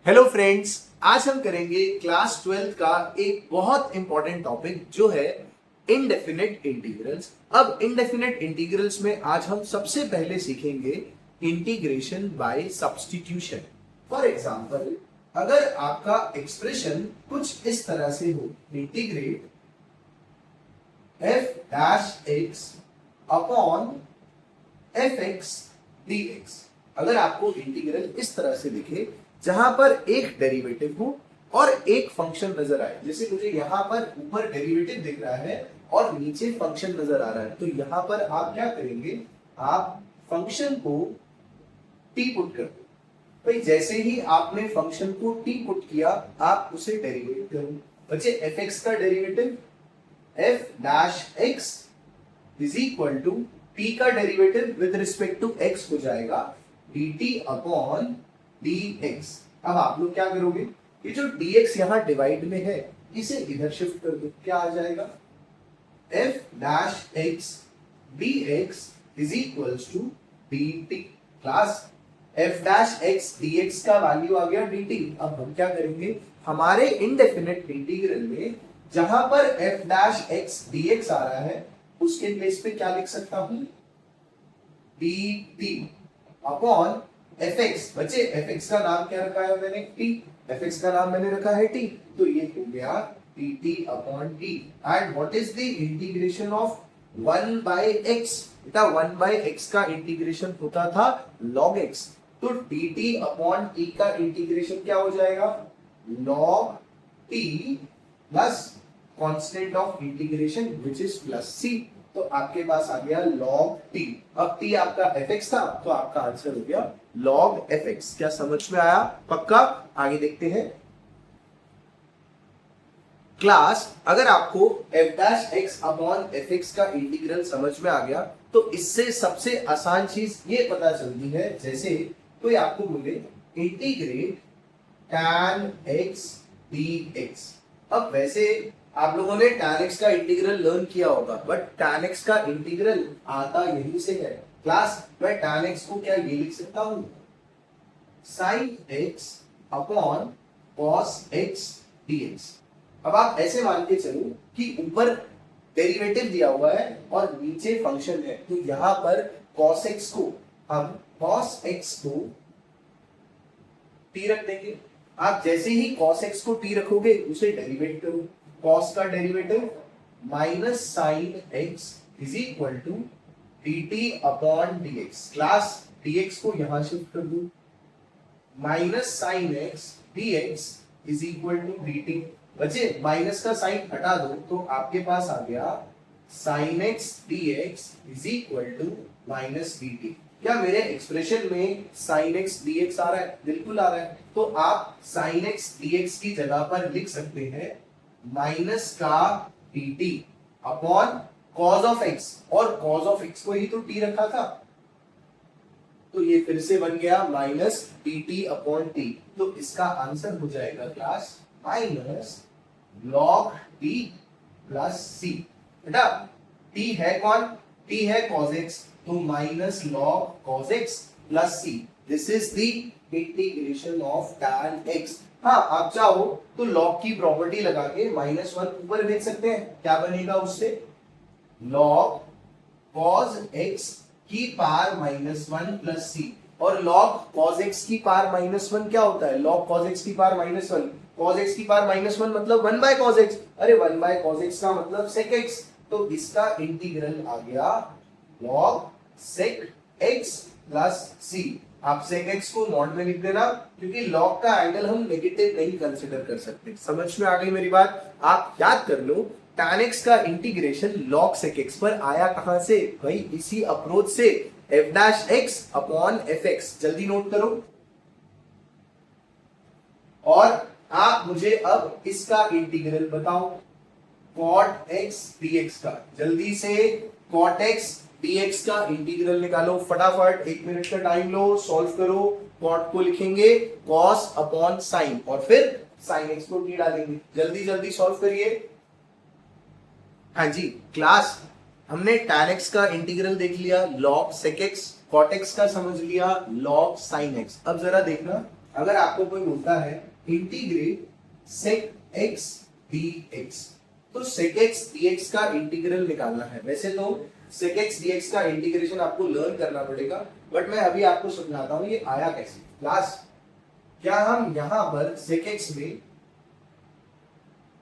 Hello friends, आज हम करेंगे क्लास 12 का एक बहुत इंपॉर्टेंट टॉपिक जो है इनडेफिनेट इंटीग्रल्स। अब इनडेफिनेट इंटीग्रल्स में आज हम सबसे पहले सीखेंगे integration by substitution. For example, अगर आपका एक्सप्रेशन कुछ इस तरह से हो, integrate F dash x upon F x D x. अगर आपको इंटीग्रल इस तरह से दिखे जहां पर एक डेरिवेटिव हो और एक फंक्शन नजर आए, जैसे मुझे यहां पर ऊपर डेरिवेटिव दिख रहा है और नीचे फंक्शन नजर आ रहा है, तो यहां पर आप क्या करेंगे, आप फंक्शन को टी पुट कर दो। भाई जैसे ही आपने फंक्शन को टी पुट किया, आप उसे डेरिवेट करो। बच्चे एफ एक्स का derivative f dash x is equal to t का derivative with respect to x हो जाएगा dt अपॉन dx। अब आप लोग क्या करोगे, ये जो dx यहां डिवाइड में है इसे इधर शिफ्ट कर दो, क्या आ जाएगा f dash x dx is equals to dt। Class f dash x dx का वैल्यू आ गया dt। अब हम क्या करेंगे, हमारे इनडेफिनेट इंटीग्रल में जहां पर f डैश x dx आ रहा है उसके प्लेस पे क्या लिख सकता हूं, dt अपॉन fx। बच्चे fx का नाम क्या रखा है मैंने, t। fx का नाम मैंने रखा है t, तो ये हो गया dt upon t। And what is the integration of 1 by x? बेटा 1 बाय x का इंटीग्रेशन होता था log x, तो dt अपॉन t का इंटीग्रेशन क्या हो जाएगा, log t plus constant of integration which is plus c। तो आपके पास आ गया log t। अब t आपका fx था, तो आपका आंसर हो गया log fx। क्या समझ में आया? पक्का? आगे देखते हैं। क्लास, अगर आपको f dash x upon fx का इंटीग्रल समझ में आ गया तो इससे सबसे आसान चीज ये पता चलती है, जैसे कोई आपको बोले इंटीग्रेट tan x dx। अब वैसे आप लोगों ने tan x का इंटीग्रल लर्न किया होगा, बट tan x का इंटीग्रल आता यहीं से है। क्लास, मैं tan x को क्या ये लिख सकता हूं, sin x upon cos x dx। अब आप ऐसे मान के चलो कि ऊपर डेरिवेटिव दिया हुआ है और नीचे फंक्शन है, तो यहां पर cos x को हम cos x को t रख देंगे। आप जैसे ही cos x को t रखोगे उसे डेरिवेट करो, cos का derivative minus sine x is equal to dt upon dx। Class, dx को यहां शिफ्ट कर दो, minus sine x dx is equal to dt। बच्चे माइनस का साइन हटा दो तो आपके पास आ गया sine x dx is equal to minus dt। क्या मेरे एक्सप्रेशन में sin x dx आ रहा है? बिल्कुल आ रहा है। तो आप sin x dx की जगह पर लिख सकते हैं माइनस का dt upon cos of x, और cos ऑफ x को ही तो t रखा था, तो ये फिर से बन गया माइनस dt अपॉन t। तो इसका आंसर हो जाएगा class minus log t plus c। बेटा t है कौन, t है cos x, तो minus log cos x plus c। This is the integration of tan x। हाँ, आप चाहो तो log की प्रॉपर्टी लगा के -1 ऊपर भेज सकते हैं, क्या बनेगा उससे, log cos x की पावर -1 प्लस c। और log cos x की पावर -1 क्या होता है, log cos x की पावर -1, cos x की पावर -1 मतलब 1 बाय cos x। अरे 1 बाय cos x का मतलब sec x, तो इसका इंटीग्रल आ गया log sec x plus c। आप sec x को मॉड में लिख देना, क्योंकि log का एंगल हम नेगेटिव नहीं कंसीडर कर सकते। समझ में आ गई मेरी बात? आप याद कर लो, tan x का इंटीग्रेशन log sec x पर आया कहां से, भाई इसी अप्रोच से, f dash x upon fx। जल्दी नोट करो। और आप मुझे अब इसका इंटीग्रल बताओ, cot x dx का। जल्दी से cot x dx का इंटीग्रल निकालो फटाफट, 1 मिनट का टाइम लो, सॉल्व करो। cot को लिखेंगे cos अपॉन sin और फिर sin x को t डालेंगे। जल्दी जल्दी सॉल्व करिए। हाँ जी क्लास, हमने tan x का इंटीग्रल देख लिया, log sec x, cot x का समझ लिया, log sin x। अब जरा देखना, अगर आपको कोई बोलता है integrate sec X D X, तो सेक एक्स डी एक्स का इंटीग्रल निकालना है। वैसे तो सेक एक्स डी एक्स का इंटीग्रेशन आपको लर्न करना पड़ेगा, बट मैं अभी आपको समझाता हूं ये आया कैसे। क्लास, क्या हम यहां पर सेक एक्स में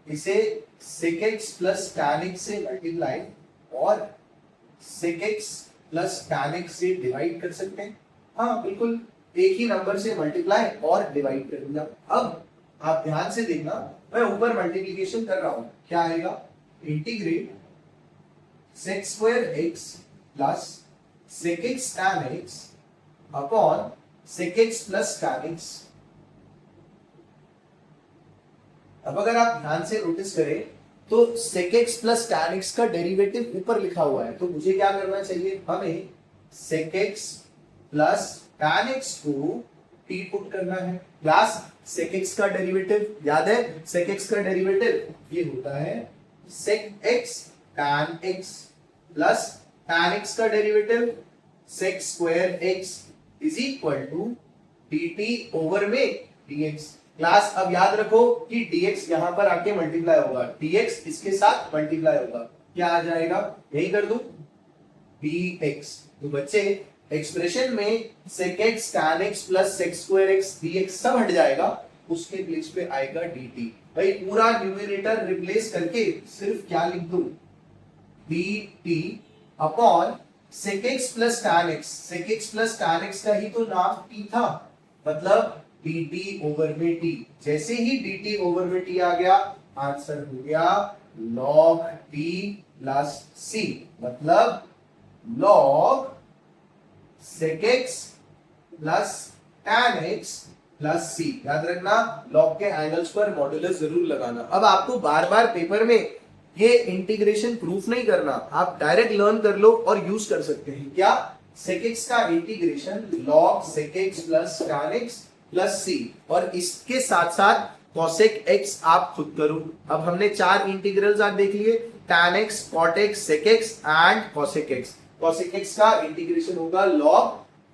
इसे sec X plus tan X से मल्टीप्लाई और sec X plus tan X से डिवाइड कर सकते हैं? हाँ बिल्कुल, एक ही नंबर से मल्टीप्लाई और डिवाइड कर दिया। अब आप ध्यान से देखना, मैं ऊपर मल्टीप्लीकेशन कर रहा हूं, क्या आएगा? Integrate sec square X plus sec X tan X upon sec X plus tan X. अब अगर आप ध्यान से नोटिस करें तो sec x plus tan x का डेरिवेटिव ऊपर लिखा हुआ है, तो मुझे क्या करना चाहिए? हमें sec x plus tan x को t पुट करना है। क्लास, sec x का डेरिवेटिव याद है? sec x का डेरिवेटिव ये होता है sec x tan x plus tan x का derivative sec square x is equal to dt over में dx। क्लास, अब याद रखो कि dx यहां पर आके मल्टीप्लाई होगा, dx इसके साथ मल्टीप्लाई होगा, क्या आ जाएगा? यही कर दूं dx। तो बच्चे एक्सप्रेशन में sec x tan x plus sec square x dx सब हट जाएगा, उसके प्लेस पे आएगा dt। भाई पूरा न्यूमरेटर रिप्लेस करके सिर्फ क्या लिख दूं? dt upon sec x plus tan x। sec x plus tan x का ही तो नाम t था, मतलब dt ओवर में t। जैसे ही dt ओवर में t आ गया, आंसर हो गया log t प्लस c, मतलब log sec x plus tan x plus c। याद रखना, log के एंगल्स पर मॉड्यूलस जरूर लगाना। अब आपको बार बार पेपर में ये इंटीग्रेशन प्रूफ नहीं करना, आप डायरेक्ट लर्न कर लो और यूज कर सकते हैं। क्या? sec x का integration log sec x plus tan x plus c, और इसके साथ साथ cosec x आप खुद करो। अब हमने 4 इंटीग्रल्स आज देख लिए, tan x, cot x, sec x and cosec x। cosec x का इंटीग्रेशन होगा log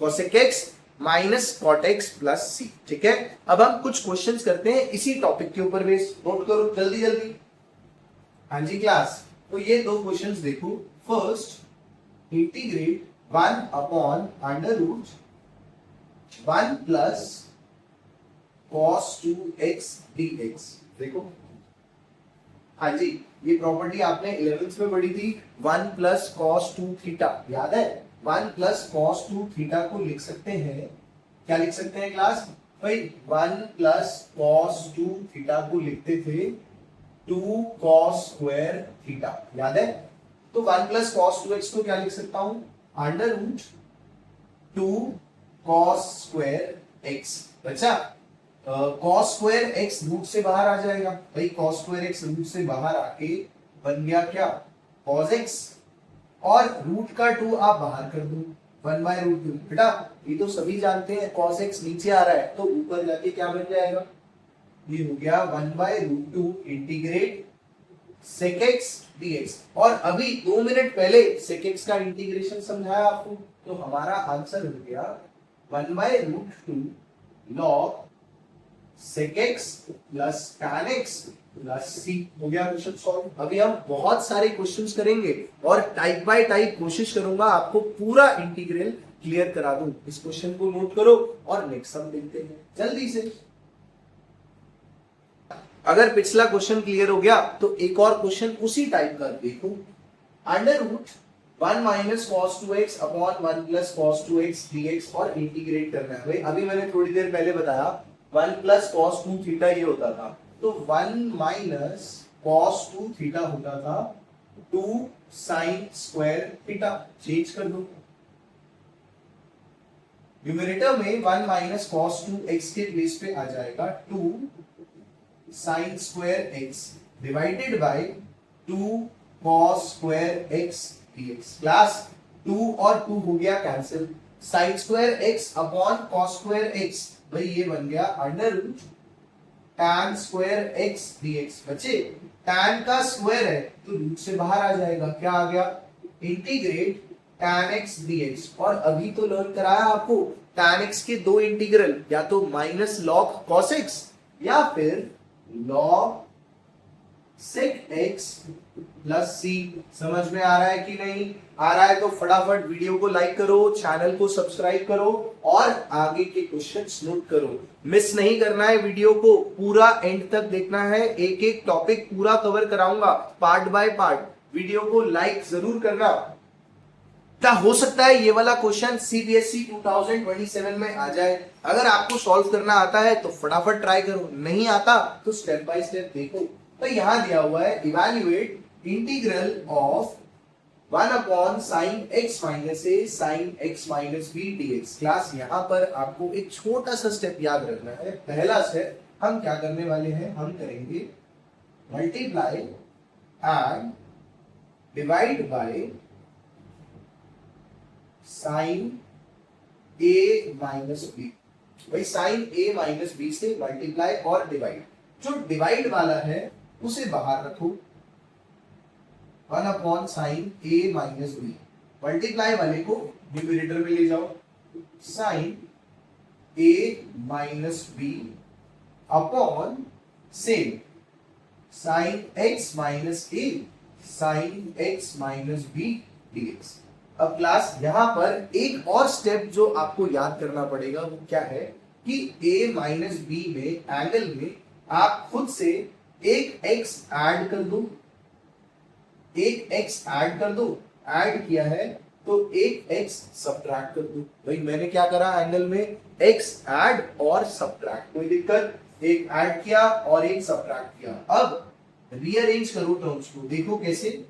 cosec x minus cot x plus c. ठीक है, अब हम कुछ क्वेश्चंस करते हैं इसी टॉपिक के ऊपर बेस। नोट करो जल्दी जल्दी। हाँ जी क्लास, तो ये 2 क्वेश्चंस देखो। First, integrate 1 upon under root 1 plus cos 2x dx। देखो, हाँ जी, ये प्रॉपर्टी आपने 11th में पढ़ी थी, 1 प्लस cos 2 थीटा, याद है? 1 प्लस cos 2 थीटा को लिख सकते हैं, क्या लिख सकते हैं क्लास? भाई 1 प्लस cos 2 थीटा को लिखते थे 2 cos स्क्वायर थीटा, याद है? तो 1 प्लस cos 2x को क्या लिख सकता हूं? Under root 2 cos square x। बच्चा, cos स्क्वायर x रूट से बाहर आ जाएगा, भाई cos स्क्वायर x रूट से बाहर आके बन गया क्या? cos x, और रूट का 2 आप बाहर कर दो, 1 बाय रूट 2। बेटा ये तो सभी जानते हैं cos x नीचे आ रहा है, तो ऊपर जाके क्या बन जाएगा? ये हो गया 1 by root 2 integrate sec x dx। और अभी 2 मिनट पहले sec x का इंटीग्रेशन समझाया आपको, तो हमारा आंसर हो गया 1 by root 2 log sec x plus tan x plus c। हो गया क्वेश्चन सॉल्व। अभी हम बहुत सारे क्वेश्चंस करेंगे और टाइप बाय टाइप कोशिश करूंगा आपको पूरा इंटीग्रल क्लियर करा दूं। इस क्वेश्चन को नोट करो और नेक्स्ट सम देखते हैं जल्दी से। अगर पिछला क्वेश्चन क्लियर हो गया तो एक और क्वेश्चन उसी टाइप का देखो। Under root 1 minus cos 2x upon 1 plus cos 2x dx और इंटीग्रेट करना है। भाई अभी मैंने थोड़ी देर पहले बताया 1 प्लस cos 2 थीटा ये होता था, तो 1 माइनस cos 2 थीटा होता था 2 sin स्क्वायर थीटा। चेंज कर दो, न्यूमरेटर में 1 माइनस cos 2x के प्लेस पे आ जाएगा 2 sin square x divided by 2 cos square x dx। Class, 2 और 2 हो गया cancel, sin square x upon cos square x, भाई ये बन गया under root tan square x dx। बच्चे tan का स्क्वायर है तो रूट से बाहर आ जाएगा, क्या आ गया? Integrate tan x dx। और अभी तो लर्न कराया आपको tan x के दो इंटीग्रल, या तो माइनस log cos x या फिर log sec x प्लस सी। समझ में आ रहा है कि नहीं आ रहा है? तो फटाफट वीडियो को लाइक करो, चैनल को सब्सक्राइब करो और आगे के क्वेश्चंस नोट करो। मिस नहीं करना है, वीडियो को पूरा एंड तक देखना है, एक एक टॉपिक पूरा कवर कराऊंगा पार्ट बाय पार्ट। वीडियो को लाइक जरूर करना। क्या हो सकता है ये वाला क्वेश्चन सीबीएसई 2027 में आ जाए? अगर आपको सॉल्व करना आता है तो फटाफट ट्राई करो, नहीं आता तो स्टेप बाय स्टेप देखो। तो यहां दिया हुआ है evaluate integral of 1 upon sine x minus A sine x minus B DX. Class यहां पर आपको एक छोटा सा स्टेप याद रखना है। पहला स्टेप हम क्या करने वाले हैं, हम करेंगे multiply and divide by sine a minus b. भाई साइन ए माइनस बी से मल्टीप्लाई और डिवाइड। जो डिवाइड वाला है उसे बाहर रखो, 1 upon sine a minus b. Multiply वाले को न्यूमरेटर में ले जाओ, sine a minus b upon same sine x minus A sine x minus B d x. अब क्लास यहां पर एक और स्टेप जो आपको याद करना पड़ेगा वो क्या है कि a माइनस बी में एंगल में आप खुद से एक x ऐड कर दो, एक x ऐड कर दो। ऐड किया है तो एक x सब्ट्रैक्ट कर दो। भाई मैंने क्या करा, एंगल में x ऐड और सब्ट्रैक्ट, कोई दिक्कत? एक ऐड किया और एक सब्ट्रैक्ट किया। अब रीअरेंज करो टर्म्स को, देखो कैसे।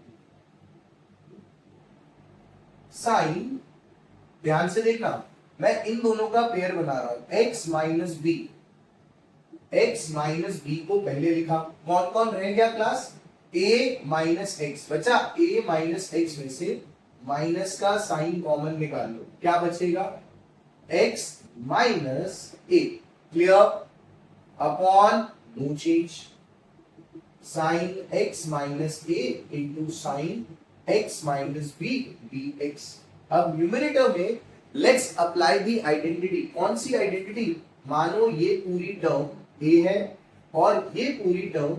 साइन, ध्यान से देखना, मैं इन दोनों का पेयर बना रहा हूं, x minus B. x minus B को पहले लिखा, कौन कौन रह गया क्लास? a माइनस एक्स बचा। a माइनस एक्स में से माइनस का साइन कॉमन निकाल लो, क्या बचेगा? x minus a। Clear? Upon no change sine x minus a into sine x minus b dx। अब न्यूमरेटर में लेट्स अप्लाई दी आइडेंटिटी। कौन सी आइडेंटिटी? मानो ये पूरी टर्म a है और ये पूरी टर्म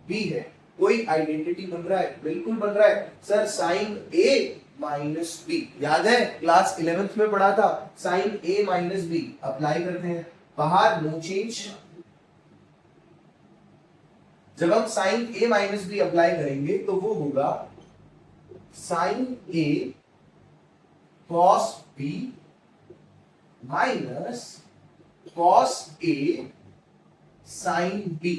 b है, कोई आइडेंटिटी बन रहा है? बिल्कुल बन रहा है sir. Sine a minus B, याद है क्लास 11th में पढ़ा था, sine a minus B. Apply करते हैं, बाहर नो चेंज। जब हम sine a minus B apply करेंगे तो वो होगा sine a cos b minus cos a sine b।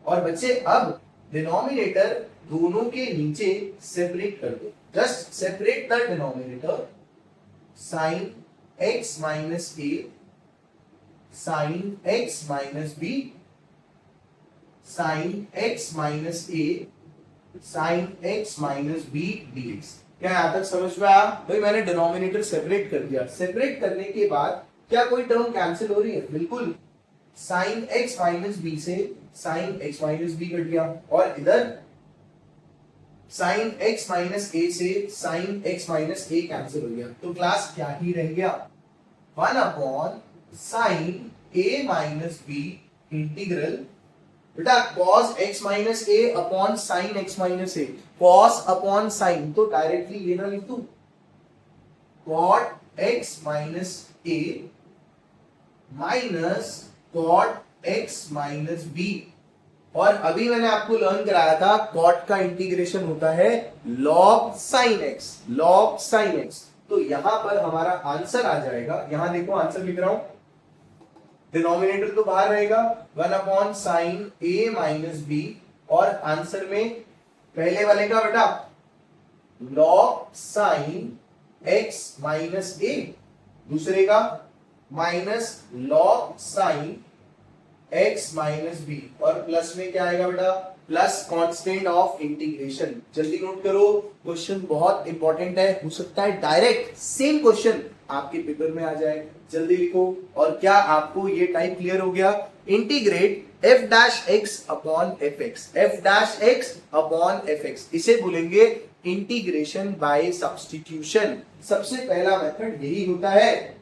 और बच्चे अब डिनोमिनेटर दोनों के नीचे सेपरेट कर दो, just separate the denominator. Sine x minus a sine x minus b sine x minus a sine x minus B DX. क्या यहां तक समझ में आया? भाई मैंने डिनोमिनेटर सेपरेट कर दिया। सेपरेट करने के बाद क्या कोई टर्म कैंसिल हो रही है? बिल्कुल। साइन x माइनस बी से sine x minus B cut गया, और इधर साइन x माइनस a से sine x minus a cancel हो गया। तो क्लास क्या ही रह गया? 1 upon sine a minus b integral, बेटा cos x minus a upon sine x minus a। cos upon sine तो डायरेक्टली ये ना लिख दूं, cot x minus a minus cot x minus b। और अभी मैंने आपको लर्न कराया था cot का इंटीग्रेशन होता है log sin x, log sin x। तो यहां पर हमारा आंसर आ जाएगा, यहां देखो आंसर लिख रहा हूं, डिनोमिनेटर तो बाहर रहेगा 1 upon sine a minus B, और आंसर में पहले वाले का बेटा log sine x minus a, दूसरे का minus log sine x minus B, और प्लस में क्या आएगा बेटा? Plus constant of integration. जल्दी नोट करो, क्वेश्चन बहुत इंपॉर्टेंट है, हो सकता है डायरेक्ट सेम क्वेश्चन आपके पेपर में आ जाए। जल्दी लिखो। और क्या आपको ये टाइप क्लियर हो गया? Integrate f dash x upon fx, f dash x upon fx, इसे बोलेंगे इंटीग्रेशन बाय सब्स्टिट्यूशन। सबसे पहला मेथड यही होता है।